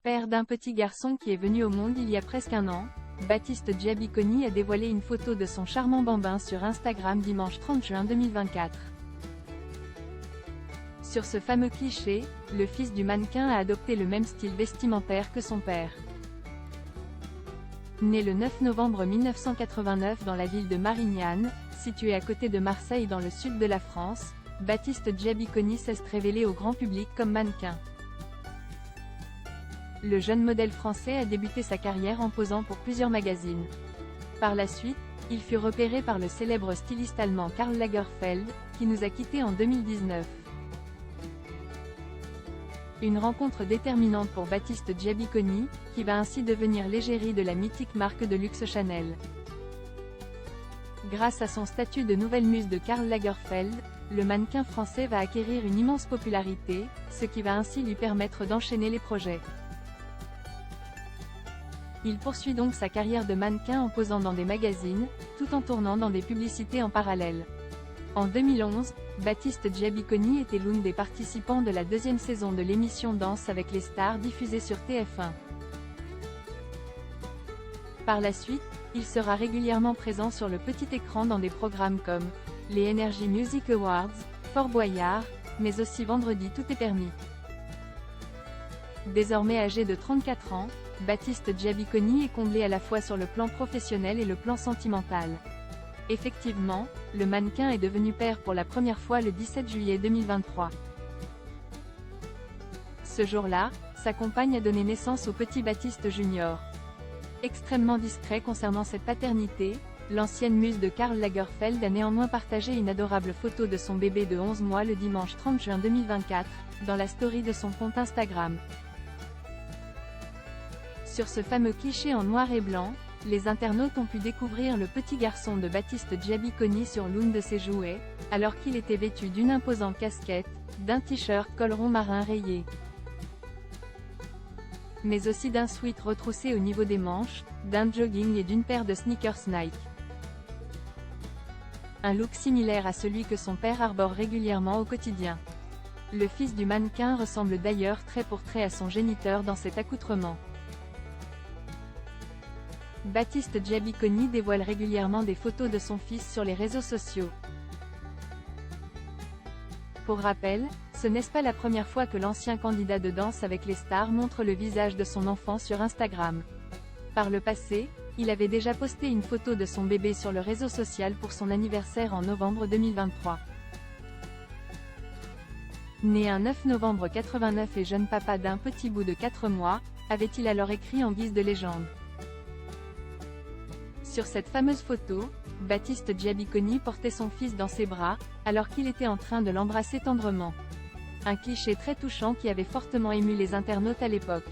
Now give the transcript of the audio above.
Père d'un petit garçon qui est venu au monde il y a presque un an, Baptiste Giabiconi a dévoilé une photo de son charmant bambin sur Instagram dimanche 30 juin 2024. Sur ce fameux cliché, le fils du mannequin a adopté le même style vestimentaire que son père. Né le 9 novembre 1989 dans la ville de Marignane, située à côté de Marseille dans le sud de la France, Baptiste Giabiconi s'est révélé au grand public comme mannequin. Le jeune modèle français a débuté sa carrière en posant pour plusieurs magazines. Par la suite, il fut repéré par le célèbre styliste allemand Karl Lagerfeld, qui nous a quittés en 2019. Une rencontre déterminante pour Baptiste Giabiconi, qui va ainsi devenir l'égérie de la mythique marque de luxe Chanel. Grâce à son statut de nouvelle muse de Karl Lagerfeld, le mannequin français va acquérir une immense popularité, ce qui va ainsi lui permettre d'enchaîner les projets. Il poursuit donc sa carrière de mannequin en posant dans des magazines, tout en tournant dans des publicités en parallèle. En 2011, Baptiste Giabiconi était l'une des participants de la deuxième saison de l'émission Danse avec les stars diffusée sur TF1. Par la suite, il sera régulièrement présent sur le petit écran dans des programmes comme les Energy Music Awards, Fort Boyard, mais aussi Vendredi tout est permis. Désormais âgé de 34 ans, Baptiste Giabiconi est comblé à la fois sur le plan professionnel et le plan sentimental. Effectivement, le mannequin est devenu père pour la première fois le 17 juillet 2023. Ce jour-là, sa compagne a donné naissance au petit Baptiste Junior. Extrêmement discret concernant cette paternité, l'ancienne muse de Karl Lagerfeld a néanmoins partagé une adorable photo de son bébé de 11 mois le dimanche 30 juin 2024, dans la story de son compte Instagram. Sur ce fameux cliché en noir et blanc, les internautes ont pu découvrir le petit garçon de Baptiste Giabiconi sur l'une de ses jouets, alors qu'il était vêtu d'une imposante casquette, d'un t-shirt col rond marin rayé, mais aussi d'un sweat retroussé au niveau des manches, d'un jogging et d'une paire de sneakers Nike. Un look similaire à celui que son père arbore régulièrement au quotidien. Le fils du mannequin ressemble d'ailleurs trait pour trait à son géniteur dans cet accoutrement. Baptiste Giabiconi dévoile régulièrement des photos de son fils sur les réseaux sociaux. Pour rappel, ce n'est pas la première fois que l'ancien candidat de Danse avec les stars montre le visage de son enfant sur Instagram. Par le passé, il avait déjà posté une photo de son bébé sur le réseau social pour son anniversaire en novembre 2023. Né un 9 novembre 89 et jeune papa d'un petit bout de 4 mois, avait-il alors écrit en guise de légende. Sur cette fameuse photo, Baptiste Giabiconi portait son fils dans ses bras, alors qu'il était en train de l'embrasser tendrement. Un cliché très touchant qui avait fortement ému les internautes à l'époque.